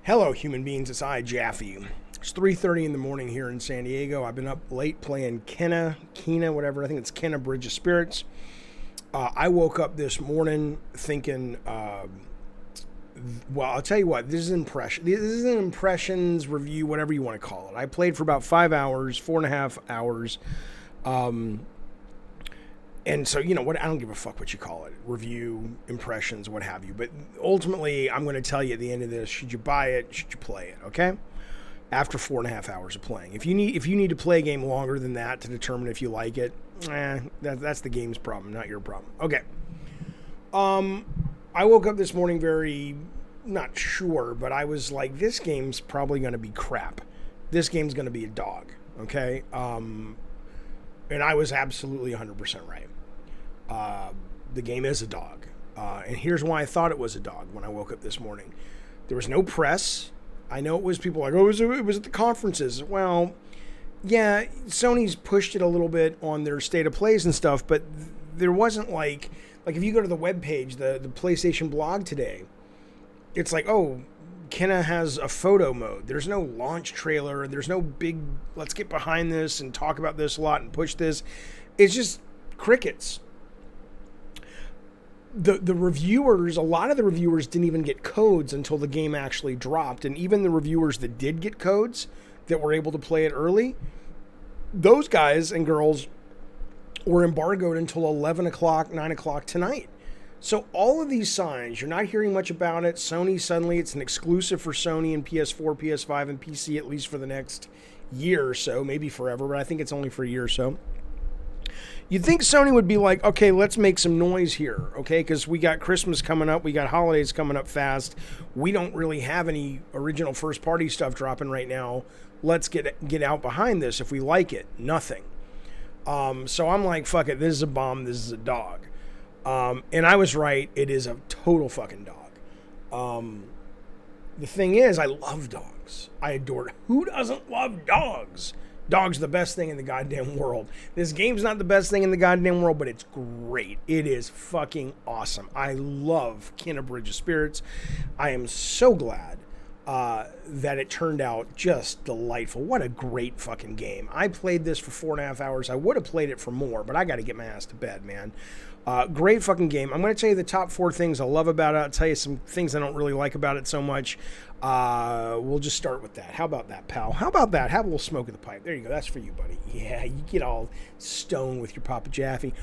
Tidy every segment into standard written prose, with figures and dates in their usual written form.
Hello, human beings. It's I, Jaffe. It's 3:30 in the morning here in San Diego. I've been up late playing Kena, whatever. I think it's Kena Bridge of Spirits. I woke up this morning thinking, well, I'll tell you what. This is an impressions review, whatever you want to call it. I played for about 5 hours, 4.5 hours. And so, you know what? I don't give a fuck what you call it. Review, impressions, what have you. But ultimately, I'm going to tell you at the end of this, should you buy it? Should you play it? Okay? After 4.5 hours of playing. If you need to play a game longer than that to determine if you like it, that's the game's problem, not your problem. Okay. I woke up this morning very not sure, but I was like, this game's probably going to be crap. This game's going to be a dog. Okay? And I was absolutely 100% right. The game is a dog. And here's why I thought it was a dog when I woke up this morning. There was no press. I know it was people like, oh, it was at the conferences. Well, yeah, Sony's pushed it a little bit on their state of plays and stuff, but there wasn't like if you go to the webpage, the PlayStation blog today, it's like, oh, Kena has a photo mode. There's no launch trailer. There's no big, let's get behind this and talk about this a lot and push this. It's just crickets. The reviewers, a lot of the reviewers didn't even get codes until the game actually dropped. And even the reviewers that did get codes that were able to play it early, those guys and girls were embargoed until 11 o'clock, 9 o'clock tonight. So all of these signs, you're not hearing much about it. Sony, suddenly it's an exclusive for Sony and PS4, PS5, and PC, at least for the next year or so, maybe forever, but I think it's only for a year or so. You'd think Sony would be like, okay, let's make some noise here, okay? Because we got Christmas coming up. We got holidays coming up fast. We don't really have any original first-party stuff dropping right now. Let's get out behind this if we like it. Nothing. So I'm like, fuck it. This is a bomb. This is a dog. And I was right. It is a total fucking dog. The thing is, I love dogs. I adore it. Who doesn't love dogs? Dogs are the best thing in the goddamn world. This game's not the best thing in the goddamn world, but it's great. It is fucking awesome. I love Kena Bridge of Spirits. I am so glad that it turned out just delightful. What a great fucking game. I played this for 4.5 hours. I would have played it for more, but I got to get my ass to bed, man. Great fucking game. I'm going to tell you the top 4 things I love about it. I'll tell you some things I don't really like about it so much. We'll just start with that. How about that, pal? How about that? Have a little smoke of the pipe. There you go. That's for you, buddy. Yeah, you get all stoned with your Papa Jaffe.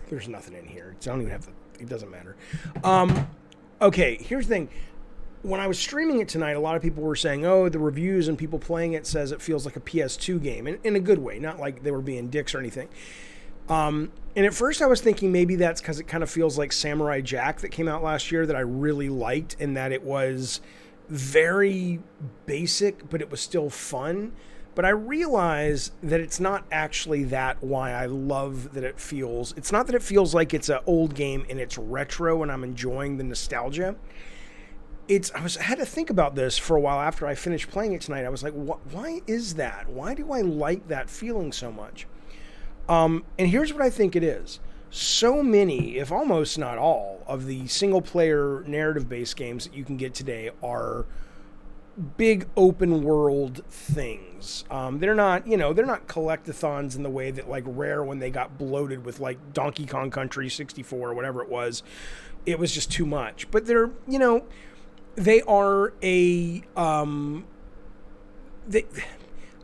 There's nothing in here. I don't even have it doesn't matter. Okay, here's the thing. When I was streaming it tonight, a lot of people were saying, oh, the reviews and people playing it says it feels like a PS2 game. In a good way. Not like they were being dicks or anything. And at first I was thinking maybe that's because it kind of feels like Samurai Jack that came out last year that I really liked, and that it was very basic, but it was still fun. But I realize that it's not actually that why I love that it feels. It's not that it feels like it's an old game and it's retro and I'm enjoying the nostalgia. I had to think about this for a while after I finished playing it tonight. I was like, why is that? Why do I like that feeling so much? And here's what I think it is. So many, if almost not all, of the single-player narrative-based games that you can get today are big open-world things. They're not collectathons in the way that, like, Rare, when they got bloated with, like, Donkey Kong Country 64 or whatever it was just too much. But they are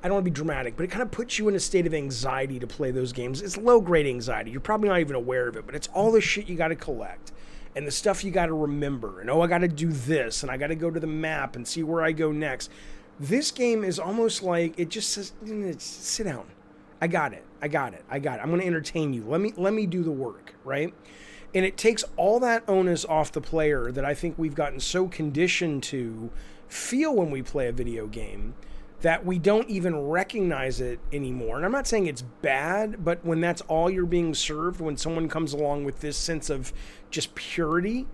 I don't want to be dramatic, but it kind of puts you in a state of anxiety to play those games. It's low-grade anxiety. You're probably not even aware of it, but it's all the shit you got to collect and the stuff you got to remember. And, I got to do this, and I got to go to the map and see where I go next. This game is almost like it just says, sit down. I got it. I'm going to entertain you. Let me do the work, right? And it takes all that onus off the player that I think we've gotten so conditioned to feel when we play a video game that we don't even recognize it anymore. And I'm not saying it's bad, but when that's all you're being served, when someone comes along with this sense of just purity,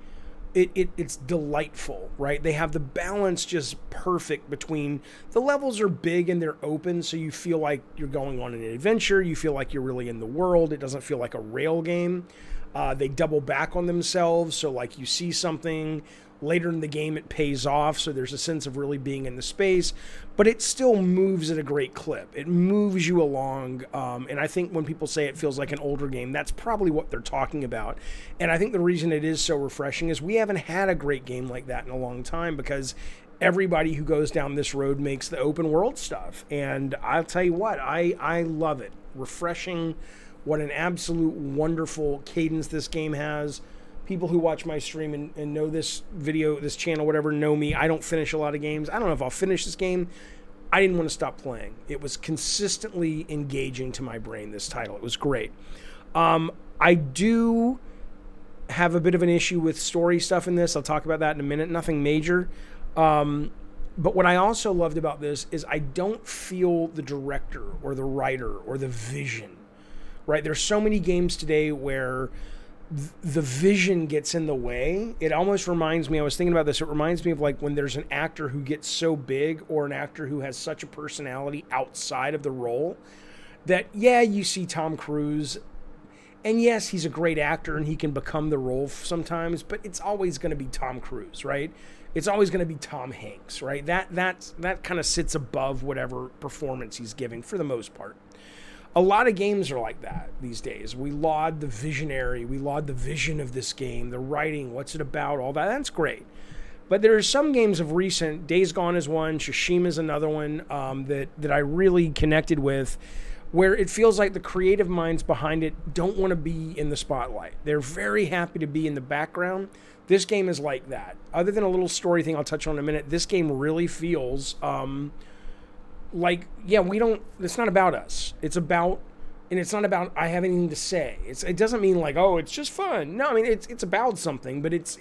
it's delightful, right? They have the balance just perfect between the levels are big and they're open, so you feel like you're going on an adventure. You feel like you're really in the world. It doesn't feel like a rail game. They double back on themselves, so like you see something Later in the game, it pays off, so there's a sense of really being in the space, but it still moves at a great clip. It moves you along, and I think when people say it feels like an older game, that's probably what they're talking about. And I think the reason it is so refreshing is we haven't had a great game like that in a long time, because everybody who goes down this road makes the open world stuff. And I'll tell you what, I love it. Refreshing. What an absolute wonderful cadence this game has. People who watch my stream and know this video, this channel, whatever, know me. I don't finish a lot of games. I don't know if I'll finish this game. I didn't want to stop playing. It was consistently engaging to my brain, this title. It was great. I do have a bit of an issue with story stuff in this. I'll talk about that in a minute. Nothing major. But what I also loved about this is I don't feel the director or the writer or the vision, right? There's so many games today where the vision gets in the way. It almost reminds me, I was thinking about this, it reminds me of like when there's an actor who gets so big, or an actor who has such a personality outside of the role, that, yeah, you see Tom Cruise, and yes, he's a great actor and he can become the role sometimes, but it's always going to be Tom Cruise, right? It's always going to be Tom Hanks, right? That kind of sits above whatever performance he's giving for the most part. A lot of games are like that these days. We laud the visionary. We laud the vision of this game, the writing, what's it about, all that. That's great. But there are some games of recent, Days Gone is one, Tsushima is another one, that I really connected with, where it feels like the creative minds behind it don't want to be in the spotlight. They're very happy to be in the background. This game is like that. Other than a little story thing I'll touch on in a minute, this game really feels... like, yeah, it's not about us. It's about, and it's not about I have anything to say. It doesn't mean like, oh, it's just fun. No, I mean, it's about something, but it's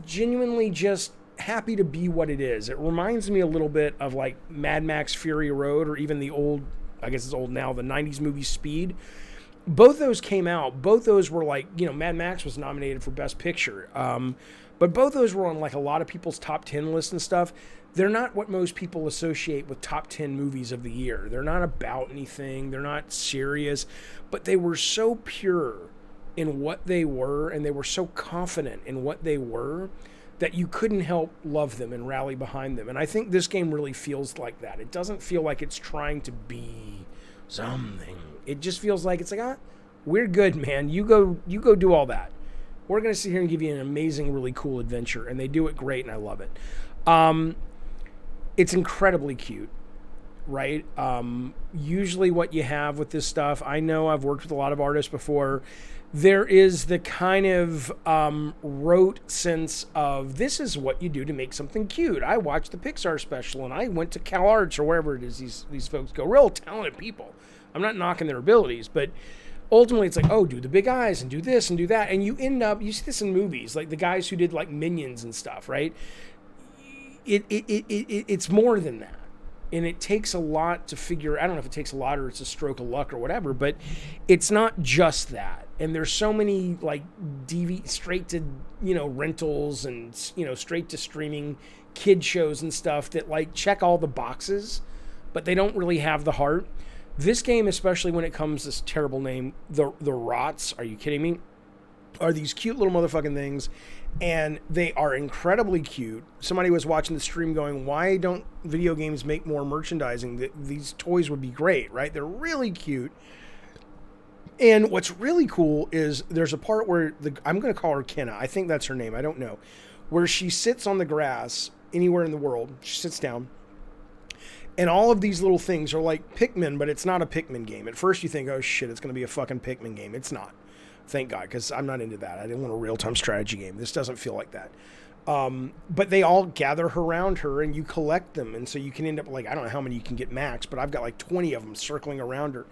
genuinely just happy to be what it is. It reminds me a little bit of like Mad Max Fury Road, or even the old, I guess it's old now, the 90s movie Speed. Both those came out. Both those were like, Mad Max was nominated for Best Picture. But both those were on like a lot of people's top 10 lists and stuff. They're not what most people associate with top 10 movies of the year. They're not about anything. They're not serious. But they were so pure in what they were, and they were so confident in what they were, that you couldn't help love them and rally behind them. And I think this game really feels like that. It doesn't feel like it's trying to be something. It just feels like it's like, we're good, man. You go do all that. We're going to sit here and give you an amazing, really cool adventure. And they do it great, and I love it. It's incredibly cute, right? Usually what you have with this stuff, I know I've worked with a lot of artists before, there is the kind of rote sense of, this is what you do to make something cute. I watched the Pixar special, and I went to CalArts, or wherever it is these folks go. Real talented people. I'm not knocking their abilities, but ultimately it's like, oh, do the big eyes and do this and do that. And you see this in movies, like the guys who did like Minions and stuff, right? It's more than that. And it takes a lot to figure, I don't know if it takes a lot or it's a stroke of luck or whatever, but it's not just that. And there's so many like straight to, rentals and, straight to streaming kid shows and stuff that like check all the boxes, but they don't really have the heart. This game, especially when it comes to this terrible name, the Rots, are you kidding me? Are these cute little motherfucking things, and they are incredibly cute. Somebody was watching the stream going, why don't video games make more merchandising? These toys would be great, right? They're really cute. And what's really cool is there's a part where I'm going to call her Kenna. I think that's her name. I don't know. Where she sits on the grass anywhere in the world. She sits down. And all of these little things are like Pikmin, but it's not a Pikmin game. At first you think, oh shit, it's going to be a fucking Pikmin game. It's not. Thank God, because I'm not into that. I didn't want a real-time strategy game. This doesn't feel like that. But they all gather around her, and you collect them. And so you can end up like, I don't know how many you can get max, but I've got like 20 of them circling around her.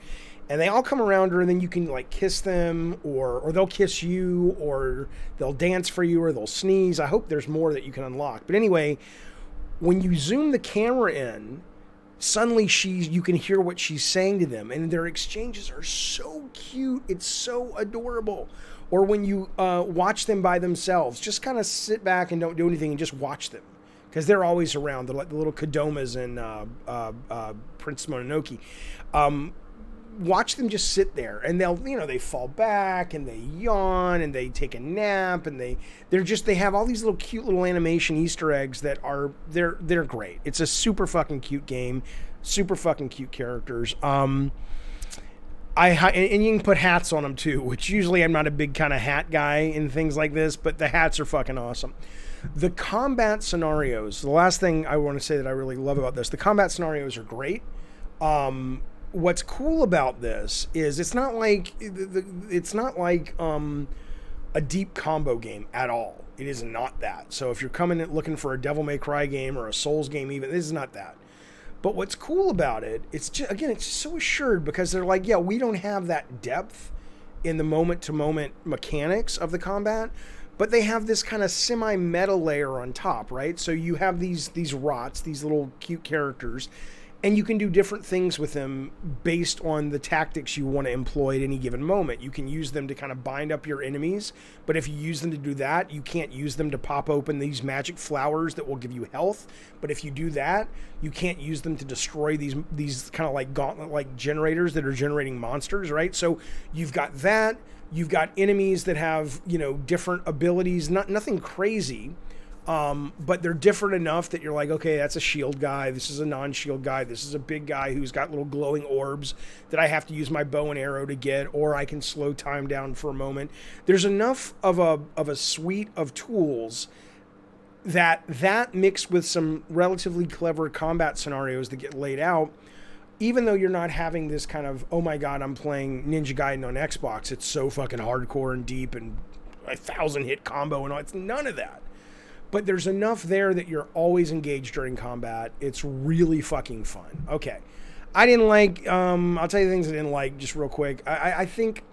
And they all come around her, and then you can like kiss them, or they'll kiss you, or they'll dance for you, or they'll sneeze. I hope there's more that you can unlock. But anyway, when you zoom the camera in, suddenly you can hear what she's saying to them, and their exchanges are so cute. It's so adorable. Or when you watch them by themselves, just kind of sit back and don't do anything and just watch them, because they're always around. They're like the little Kodomas in Prince Mononoke. watch them just sit there, and they'll, they fall back and they yawn and they take a nap, and they have all these little cute little animation Easter eggs that are they're great. It's a super fucking cute game, super fucking cute characters. And you can put hats on them too, which usually I'm not a big kind of hat guy in things like this, but the hats are fucking awesome. The combat scenarios, the last thing I want to say that I really love about this, the combat scenarios are great. What's cool about this is it's not like a deep combo game at all. It is not that. So if you're coming in looking for a Devil May Cry game or a Souls game, even, this is not that. But what's cool about it, it's just so assured, because they're like, yeah, we don't have that depth in the moment-to-moment mechanics of the combat, but they have this kind of semi-meta layer on top, right? So you have these rots, these little cute characters, and you can do different things with them based on the tactics you want to employ at any given moment. You can use them to kind of bind up your enemies, but if you use them to do that, you can't use them to pop open these magic flowers that will give you health. But if you do that, you can't use them to destroy these kind of like gauntlet-like generators that are generating monsters, right? So you've got that. You've got enemies that have, different abilities, nothing crazy. But they're different enough that you're like, okay, that's a shield guy. This is a non-shield guy. This is a big guy who's got little glowing orbs that I have to use my bow and arrow to get, or I can slow time down for a moment. There's enough of a suite of tools that mixed with some relatively clever combat scenarios that get laid out, even though you're not having this kind of, oh my God, I'm playing Ninja Gaiden on Xbox. It's so fucking hardcore and deep and 1,000 hit combo and all. It's none of that. But there's enough there that you're always engaged during combat. It's really fucking fun. Okay. I didn't like, I'll tell you the things I didn't like just real quick. I think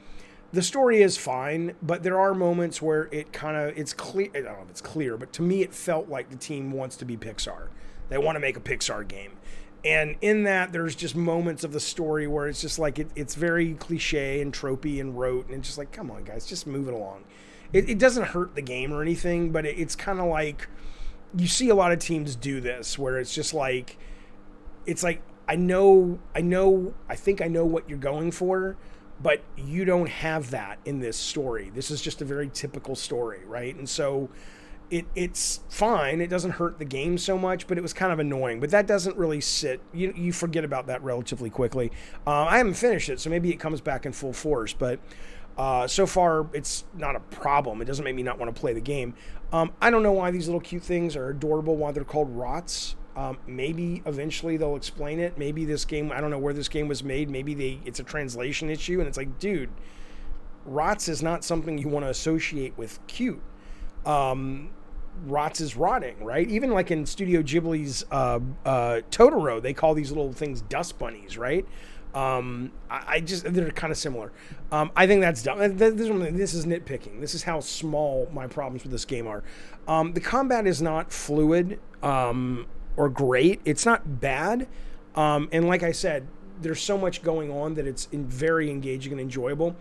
the story is fine, but there are moments where it's clear. I don't know if it's clear, but to me it felt like the team wants to be Pixar. They want to make a Pixar game. And in that, there's just moments of the story where it's just like, it's very cliche and tropey and rote. And it's just like, come on, guys, just move it along. It doesn't hurt the game or anything, but it's kind of like, you see a lot of teams do this where it's just like, it's like, I think I know what you're going for, but you don't have that in this story. This is just a very typical story, right? And so it's fine. It doesn't hurt the game so much, but it was kind of annoying. But that doesn't really sit. You forget about that relatively quickly. I haven't finished it, so maybe it comes back in full force, but so far, it's not a problem. It doesn't make me not want to play the game. I don't know why these little cute things are adorable, why they're called rots. Maybe eventually they'll explain it. Maybe this game, I don't know where this game was made. Maybe it's a translation issue, and it's like, dude, rots is not something you want to associate with cute. Rots is rotting, right? Even like in Studio Ghibli's Totoro, they call these little things dust bunnies, right? They're kind of similar. I think that's dumb. This is nitpicking. This is how small my problems with this game are. The combat is not fluid or great. It's not bad. And like I said, there's so much going on that it's very engaging and enjoyable.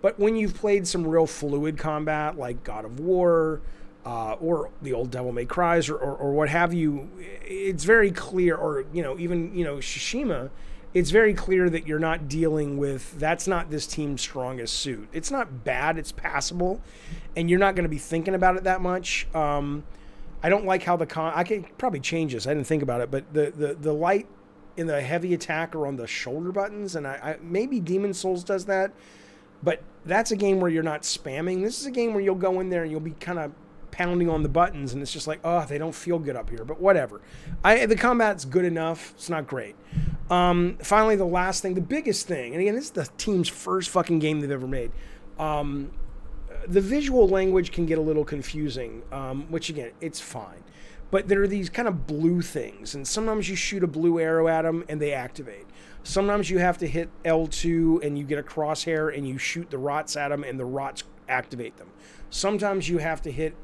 But when you've played some real fluid combat like God of War or the old Devil May Cries or what have you, it's very clear, or even Tsushima, it's very clear that you're not dealing with, that's not this team's strongest suit. It's not bad, it's passable, and you're not going to be thinking about it that much. I don't like how I could probably change this, I didn't think about it, but the light in the heavy attack are on the shoulder buttons, and I maybe Demon Souls does that, but that's a game where you're not spamming. This is a game where you'll go in there and you'll be kind of pounding on the buttons, and it's just like, oh, they don't feel good up here, but whatever. The combat's good enough. It's not great. Finally, the last thing, the biggest thing, and again, this is the team's first fucking game they've ever made. The visual language can get a little confusing, which again, it's fine. But there are these kind of blue things, and sometimes you shoot a blue arrow at them and they activate. Sometimes you have to hit L2 and you get a crosshair and you shoot the rots at them and the rots activate them. Sometimes you have to hit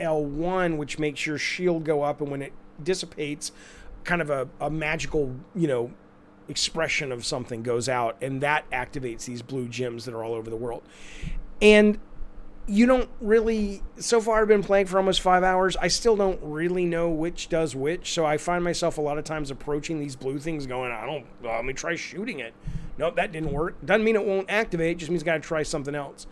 L1, which makes your shield go up, and when it dissipates, kind of a magical, expression of something goes out, and that activates these blue gems that are all over the world. And you don't really, so far I've been playing for almost 5 hours. I still don't really know which does which. So I find myself a lot of times approaching these blue things going, let me try shooting it. Nope, that didn't work. Doesn't mean it won't activate. Just means got to try something else.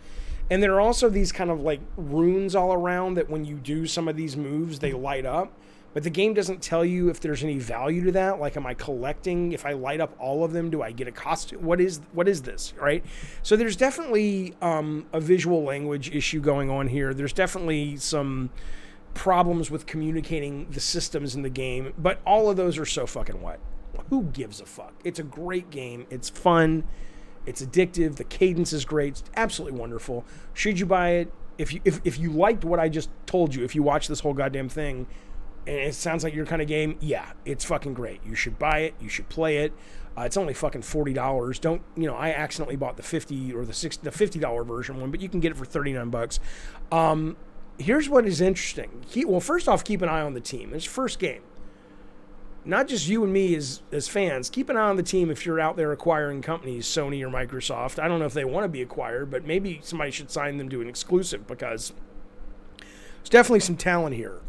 And there are also these kind of like runes all around that when you do some of these moves, they light up. But the game doesn't tell you if there's any value to that. Like, am I collecting? If I light up all of them, do I get a costume? What is this, right? So there's definitely a visual language issue going on here. There's definitely some problems with communicating the systems in the game. But all of those are so fucking what? Who gives a fuck? It's a great game. It's fun. It's addictive. The cadence is great. It's absolutely wonderful. Should you buy it? If you liked what I just told you, if you watch this whole goddamn thing, and it sounds like your kind of game, yeah, it's fucking great. You should buy it. You should play it. It's only fucking $40. Don't, I accidentally bought the $50 or the $50 version one, but you can get it for $39. Here's what is interesting. Well, first off, keep an eye on the team. It's first game. Not just you and me as fans. Keep an eye on the team if you're out there acquiring companies, Sony or Microsoft. I don't know if they want to be acquired, but maybe somebody should sign them to an exclusive because there's definitely some talent here.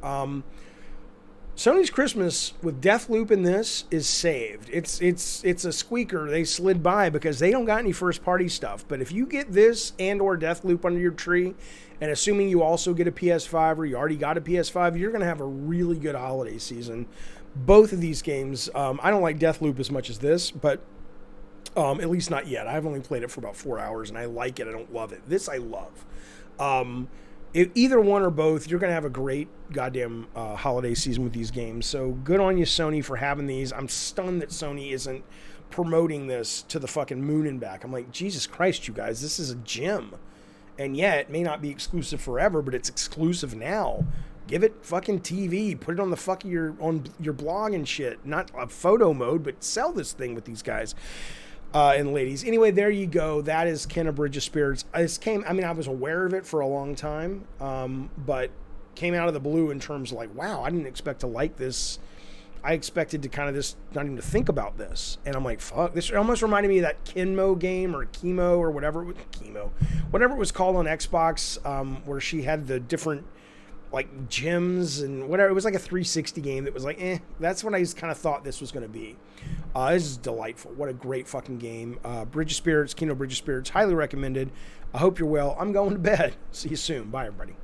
Sony's Christmas with Deathloop in this is saved. It's a squeaker they slid by because they don't got any first party stuff. But if you get this and or Deathloop under your tree, and assuming you also get a PS5 or you already got a PS5, you're going to have a really good holiday season. Both of these games, I don't like Deathloop as much as this, but at least not yet. I've only played it for about 4 hours and I like it. I don't love it. This I love. Either one or both, you're going to have a great goddamn holiday season with these games. So good on you, Sony, for having these. I'm stunned that Sony isn't promoting this to the fucking moon and back. I'm like, Jesus Christ, you guys, this is a gem. And yeah, it may not be exclusive forever, but it's exclusive now. Give it fucking TV. Put it on the fucking on your blog and shit. Not a photo mode, but sell this thing with these guys. And ladies. Anyway, there you go. That is Ken of Bridge of Spirits. I was aware of it for a long time, but came out of the blue in terms of like, wow, I didn't expect to like this. I expected to kind of just not even to think about this. And I'm like, fuck, this almost reminded me of that Kinmo game or Chemo or whatever it was called on Xbox, where she had the different like gems and whatever. It was like a 360 game that was like, that's what I just kind of thought this was going to be. This is delightful. What a great fucking game. Bridge of Spirits, Kino Bridge of Spirits, highly recommended. I hope you're well. I'm going to bed. See you soon. Bye, everybody.